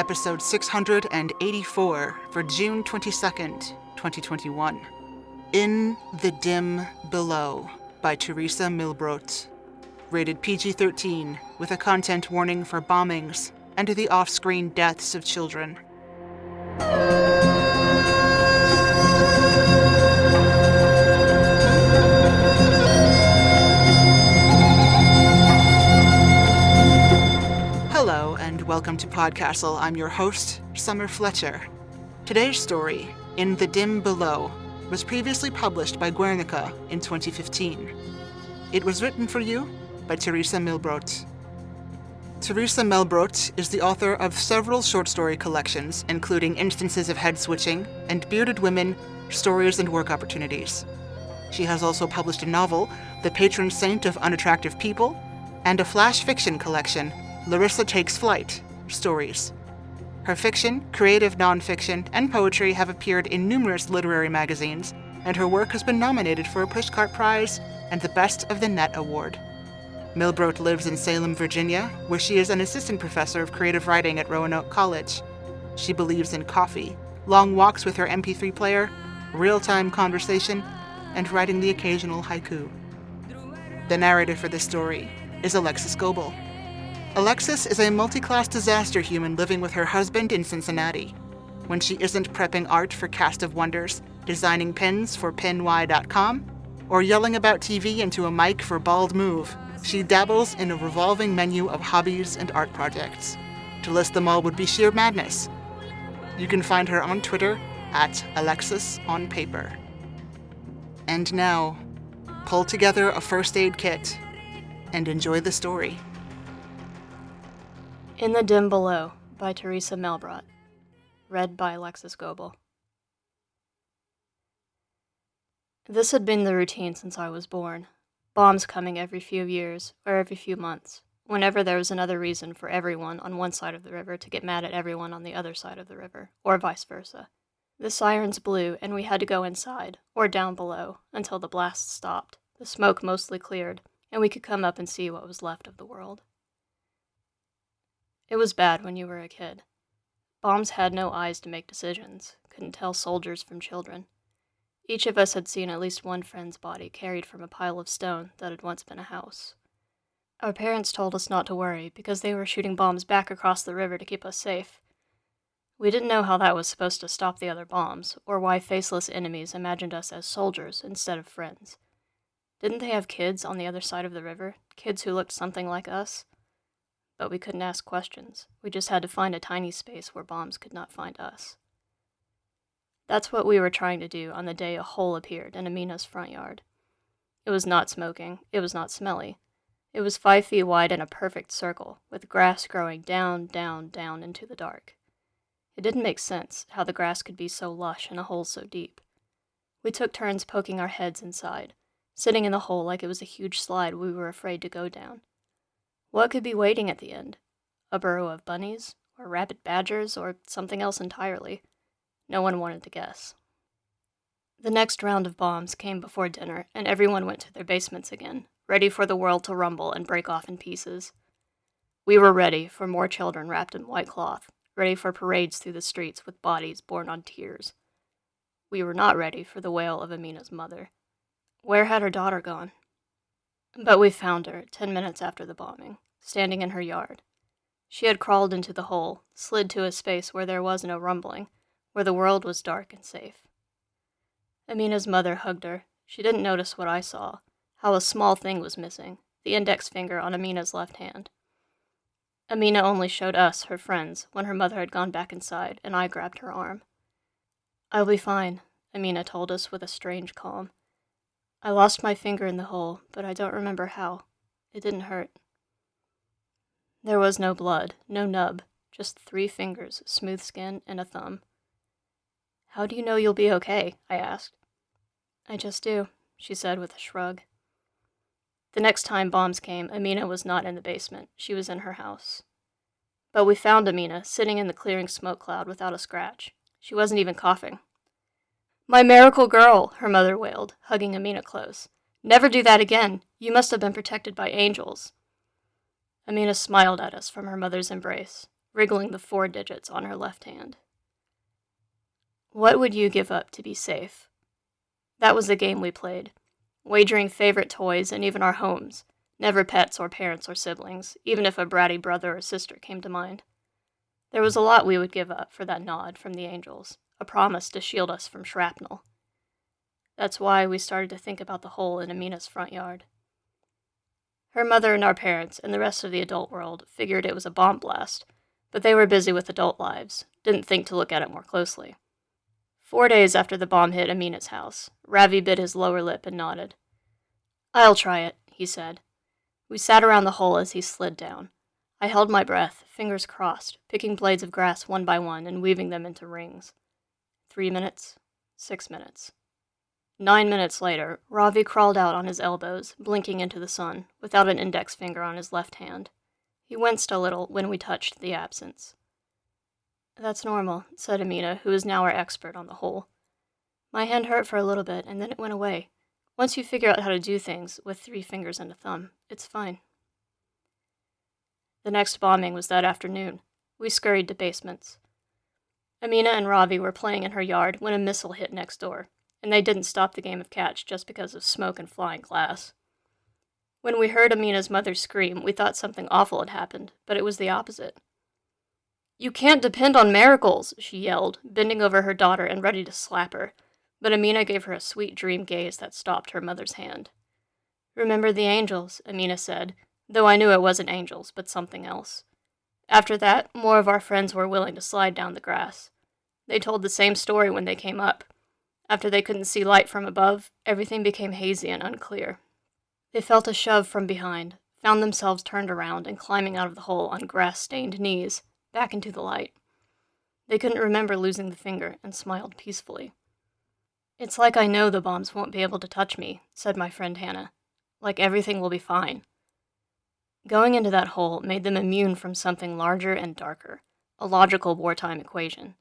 episode 684 for June 22nd, 2021. In the Dim Below by Teresa Melbrot. Rated PG-13 with a content warning for bombings and the off-screen deaths of children. Hello, and welcome to PodCastle. I'm your host, Summer Fletcher. Today's story, In the Dim Below, was previously published by Guernica in 2015. It was written for you by Teresa Melbrot. Teresa Melbrot is the author of several short story collections, including Instances of Head Switching and Bearded Women, Stories and Work Opportunities. She has also published a novel, The Patron Saint of Unattractive People, and a flash fiction collection, Larissa Takes Flight, Stories. Her fiction, creative nonfiction, and poetry have appeared in numerous literary magazines, and her work has been nominated for a Pushcart Prize and the Best of the Net Award. Melbrot lives in Salem, Virginia, where she is an assistant professor of creative writing at Roanoke College. She believes in coffee, long walks with her MP3 player, real-time conversation, and writing the occasional haiku. The narrator for this story is Alexis Goebel. Alexis is a multi-class disaster human living with her husband in Cincinnati. When she isn't prepping art for Cast of Wonders, designing pins for pinY.com, or yelling about TV into a mic for Bald Move, she dabbles in a revolving menu of hobbies and art projects. To list them all would be sheer madness. You can find her on Twitter at AlexisOnPaper. And now, pull together a first aid kit and enjoy the story. In the Dim Below by Teresa Melbrot. Read by Alexis Goebel. This had been the routine since I was born. Bombs coming every few years, or every few months, whenever there was another reason for everyone on one side of the river to get mad at everyone on the other side of the river, or vice versa. The sirens blew, and we had to go inside, or down below, until the blasts stopped, the smoke mostly cleared, and we could come up and see what was left of the world. It was bad when you were a kid. Bombs had no eyes to make decisions, couldn't tell soldiers from children. Each of us had seen at least one friend's body carried from a pile of stone that had once been a house. Our parents told us not to worry because they were shooting bombs back across the river to keep us safe. We didn't know how that was supposed to stop the other bombs, or why faceless enemies imagined us as soldiers instead of friends. Didn't they have kids on the other side of the river, kids who looked something like us? But we couldn't ask questions. We just had to find a tiny space where bombs could not find us. That's what we were trying to do on the day a hole appeared in Amina's front yard. It was not smoking. It was not smelly. It was 5 feet wide in a perfect circle, with grass growing down, down, down into the dark. It didn't make sense how the grass could be so lush in a hole so deep. We took turns poking our heads inside, sitting in the hole like it was a huge slide we were afraid to go down. What could be waiting at the end? A burrow of bunnies, or rabid badgers, or something else entirely? No one wanted to guess. The next round of bombs came before dinner, and everyone went to their basements again, ready for the world to rumble and break off in pieces. We were ready for more children wrapped in white cloth, ready for parades through the streets with bodies borne on tears. We were not ready for the wail of Amina's mother. Where had her daughter gone? But we found her 10 minutes after the bombing, standing in her yard. She had crawled into the hole, slid to a space where there was no rumbling, where the world was dark and safe. Amina's mother hugged her. She didn't notice what I saw, how a small thing was missing, the index finger on Amina's left hand. Amina only showed us, her friends, when her mother had gone back inside, and I grabbed her arm. "I'll be fine," Amina told us with a strange calm. "I lost my finger in the hole, but I don't remember how. It didn't hurt." There was no blood, no nub, just 3 fingers, smooth skin, and a thumb. "How do you know you'll be okay?" I asked. "I just do," she said with a shrug. The next time bombs came, Amina was not in the basement. She was in her house. But we found Amina, sitting in the clearing smoke cloud without a scratch. She wasn't even coughing. "My miracle girl," her mother wailed, hugging Amina close. "Never do that again. You must have been protected by angels." Amina smiled at us from her mother's embrace. wriggling the 4 digits on her left hand. What would you give up to be safe? That was the game we played, wagering favorite toys and even our homes, never pets or parents or siblings, even if a bratty brother or sister came to mind. There was a lot we would give up for that nod from the angels, a promise to shield us from shrapnel. That's why we started to think about the hole in Amina's front yard. Her mother and our parents and the rest of the adult world figured it was a bomb blast, but they were busy with adult lives, didn't think to look at it more closely. 4 days after the bomb hit Amina's house, Ravi bit his lower lip and nodded. "I'll try it," he said. We sat around the hole as he slid down. I held my breath, fingers crossed, picking blades of grass one by one and weaving them into rings. 3 minutes, 6 minutes. 9 minutes later, Ravi crawled out on his elbows, blinking into the sun, without an index finger on his left hand. He winced a little when we touched the absence. "That's normal," said Amina, who is now our expert on the hole. "My hand hurt for a little bit, and then it went away. Once you figure out how to do things with 3 fingers and a thumb, it's fine." The next bombing was that afternoon. We scurried to basements. Amina and Ravi were playing in her yard when a missile hit next door, and they didn't stop the game of catch just because of smoke and flying glass. When we heard Amina's mother scream, we thought something awful had happened, but it was the opposite. "You can't depend on miracles," she yelled, bending over her daughter and ready to slap her, but Amina gave her a sweet dream gaze that stopped her mother's hand. "Remember the angels," Amina said, though I knew it wasn't angels, but something else. After that, more of our friends were willing to slide down the grass. They told the same story when they came up. After they couldn't see light from above, everything became hazy and unclear. They felt a shove from behind, found themselves turned around and climbing out of the hole on grass-stained knees, back into the light. They couldn't remember losing the finger and smiled peacefully. "It's like I know the bombs won't be able to touch me," said my friend Hannah. "Like everything will be fine." Going into that hole made them immune from something larger and darker, a logical wartime equation.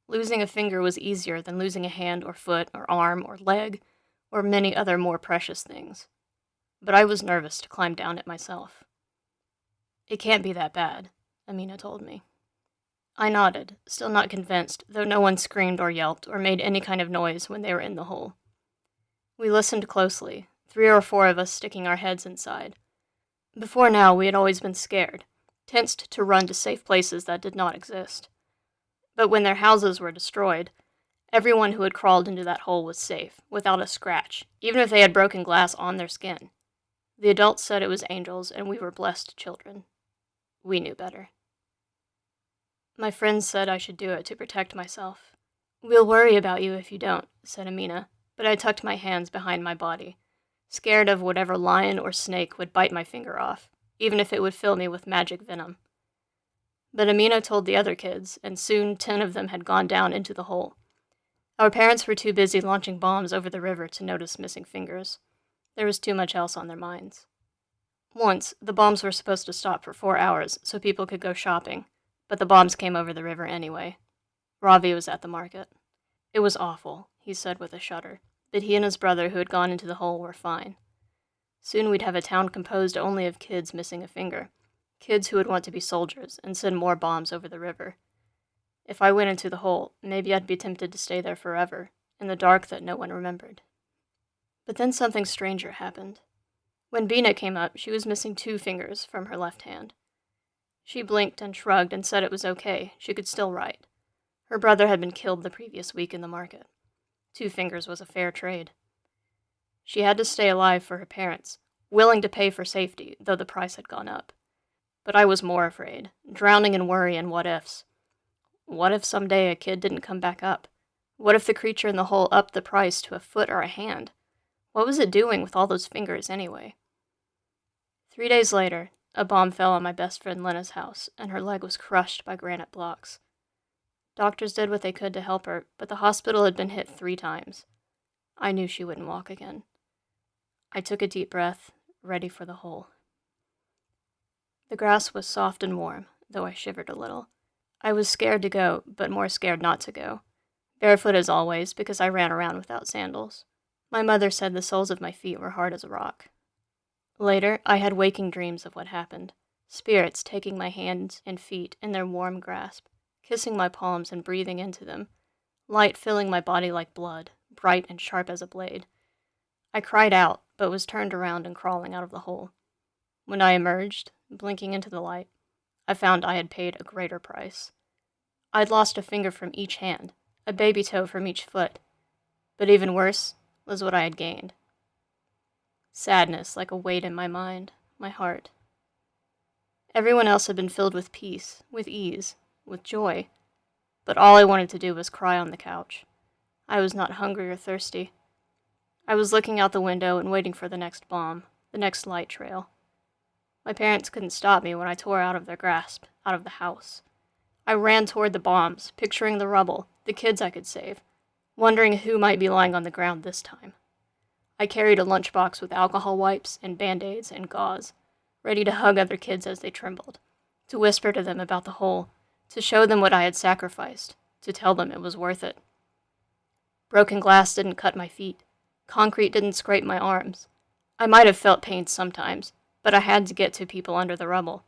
Losing a finger was easier than losing a hand or foot or arm or leg or many other more precious things. But I was nervous to climb down it myself. "It can't be that bad," Amina told me. I nodded, still not convinced, though no one screamed or yelped or made any kind of noise when they were in the hole. We listened closely, 3 or 4 of us sticking our heads inside. Before now, we had always been scared, tensed to run to safe places that did not exist. But when their houses were destroyed, everyone who had crawled into that hole was safe, without a scratch, even if they had broken glass on their skin. The adults said it was angels, and we were blessed children. We knew better. My friends said I should do it to protect myself. "We'll worry about you if you don't," said Amina, but I tucked my hands behind my body, scared of whatever lion or snake would bite my finger off, even if it would fill me with magic venom. But Amina told the other kids, and soon 10 of them had gone down into the hole. Our parents were too busy launching bombs over the river to notice missing fingers. There was too much else on their minds. Once, the bombs were supposed to stop for 4 hours so people could go shopping, but the bombs came over the river anyway. Ravi was at the market. "It was awful," he said with a shudder, but he and his brother who had gone into the hole were fine. Soon we'd have a town composed only of kids missing a finger, kids who would want to be soldiers and send more bombs over the river. If I went into the hole, maybe I'd be tempted to stay there forever, in the dark that no one remembered. But then something stranger happened. When Bina came up, she was missing 2 fingers from her left hand. She blinked and shrugged and said it was okay, she could still write. Her brother had been killed the previous week in the market. 2 fingers was a fair trade. She had to stay alive for her parents, willing to pay for safety, though the price had gone up. But I was more afraid, drowning in worry and what-ifs. What if someday a kid didn't come back up? What if the creature in the hole upped the price to a foot or a hand? What was it doing with all those fingers anyway? 3 days later, a bomb fell on my best friend Lena's house, and her leg was crushed by granite blocks. Doctors did what they could to help her, but the hospital had been hit 3 times. I knew she wouldn't walk again. I took a deep breath, ready for the hole. The grass was soft and warm, though I shivered a little. I was scared to go, but more scared not to go. Barefoot as always, because I ran around without sandals. My mother said the soles of my feet were hard as a rock. Later, I had waking dreams of what happened. spirits taking my hands and feet in their warm grasp, kissing my palms and breathing into them, light filling my body like blood, bright and sharp as a blade. I cried out, but was turned around and crawling out of the hole. When I emerged, blinking into the light, I found I had paid a greater price. I'd lost a finger from each hand, a baby toe from each foot, but even worse was what I had gained. Sadness like a weight in my mind, my heart. Everyone else had been filled with peace, with ease, with joy, but all I wanted to do was cry on the couch. I was not hungry or thirsty. I was looking out the window and waiting for the next bomb, the next light trail. My parents couldn't stop me when I tore out of their grasp, out of the house. I ran toward the bombs, picturing the rubble, the kids I could save, wondering who might be lying on the ground this time. I carried a lunchbox with alcohol wipes and Band-Aids and gauze, ready to hug other kids as they trembled, to whisper to them about the hole, to show them what I had sacrificed, to tell them it was worth it. Broken glass didn't cut my feet. Concrete didn't scrape my arms. I might have felt pain sometimes, but I had to get to people under the rubble.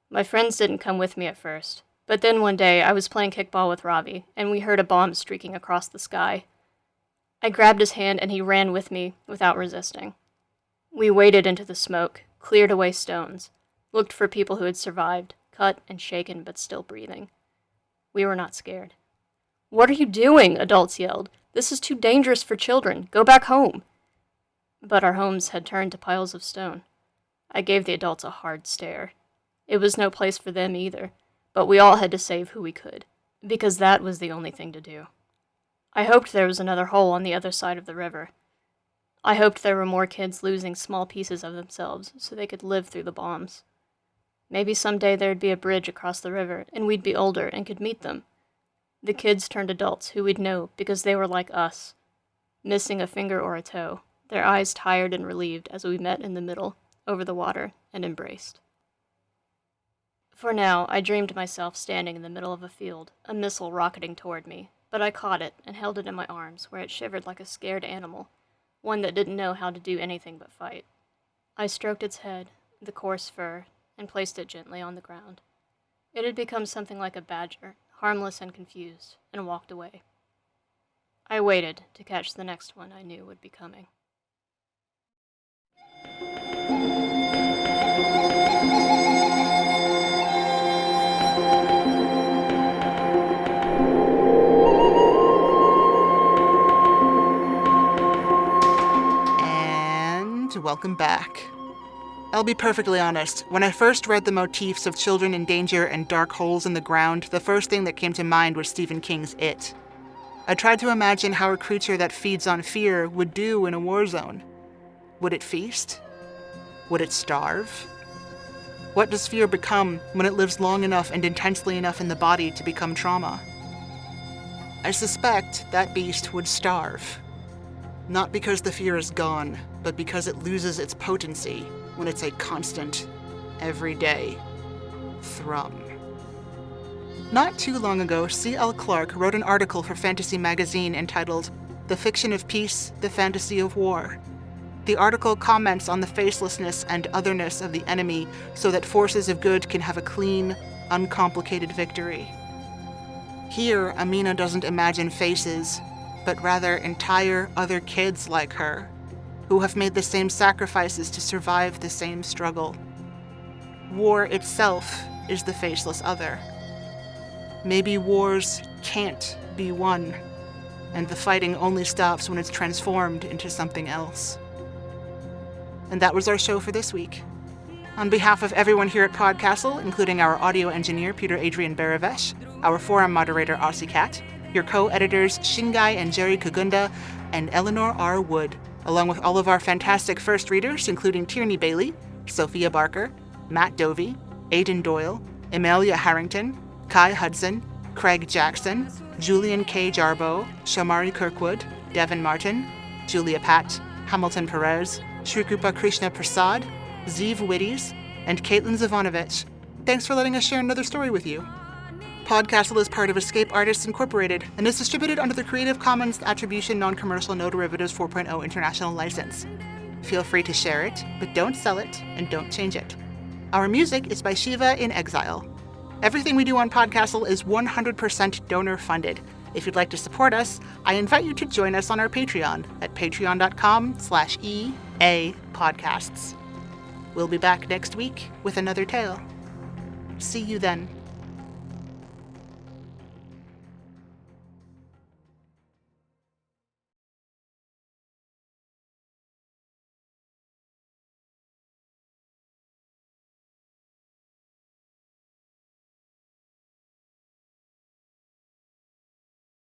My friends didn't come with me at first, but then one day I was playing kickball with Ravi, and we heard a bomb streaking across the sky. I grabbed his hand and he ran with me without resisting. We waded into the smoke, cleared away stones, looked for people who had survived, cut and shaken but still breathing. We were not scared. "What are you doing?" adults yelled. "This is too dangerous for children. Go back home." But our homes had turned to piles of stone. I gave the adults a hard stare. It was no place for them either, but we all had to save who we could, because that was the only thing to do. I hoped there was another hole on the other side of the river. I hoped there were more kids losing small pieces of themselves so they could live through the bombs. Maybe someday there'd be a bridge across the river and we'd be older and could meet them. The kids turned adults who we'd know because they were like us, missing a finger or a toe, their eyes tired and relieved as we met in the middle, over the water, and embraced. For now, I dreamed myself standing in the middle of a field, a missile rocketing toward me, but I caught it and held it in my arms where it shivered like a scared animal, one that didn't know how to do anything but fight. I stroked its head, the coarse fur, and placed it gently on the ground. It had become something like a badger, harmless and confused, and walked away. I waited to catch the next one I knew would be coming. And welcome back. I'll be perfectly honest, when I first read the motifs of children in danger and dark holes in the ground, the first thing that came to mind was Stephen King's It. I tried to imagine how a creature that feeds on fear would do in a war zone. Would it feast? Would it starve? What does fear become when it lives long enough and intensely enough in the body to become trauma? I suspect that beast would starve. Not because the fear is gone, but because it loses its potency when it's a constant, everyday thrum. Not too long ago, C.L. Clarke wrote an article for Fantasy magazine entitled "The Fiction of Peace, the Fantasy of War." The article comments on the facelessness and otherness of the enemy so that forces of good can have a clean, uncomplicated victory. Here, Amina doesn't imagine faces, but rather entire other kids like her, who have made the same sacrifices to survive the same struggle. War itself is the faceless other. Maybe wars can't be won, and the fighting only stops when it's transformed into something else. And that was our show for this week. On behalf of everyone here at PodCastle, including our audio engineer Peter Adrian Baravesh, our forum moderator Aussie Cat, your co-editors Shingai and Jerry Kagunda, and Eleanor R. Wood, along with all of our fantastic first readers, including Tierney Bailey, Sophia Barker, Matt Dovey, Aidan Doyle, Amelia Harrington, Kai Hudson, Craig Jackson, Julian K. Jarbo, Shamari Kirkwood, Devin Martin, Julia Patt, Hamilton Perez, Shrikupa Krishna Prasad, Zeev Witties, and Caitlin Zavanovich. Thanks for letting us share another story with you. PodCastle is part of Escape Artists Incorporated and is distributed under the Creative Commons Attribution Non-Commercial No Derivatives 4.0 International License. Feel free to share it, but don't sell it and don't change it. Our music is by Shiva in Exile. Everything we do on PodCastle is 100% donor-funded. If you'd like to support us, I invite you to join us on our Patreon at patreon.com/EAPodcasts. We'll be back next week with another tale. See you then.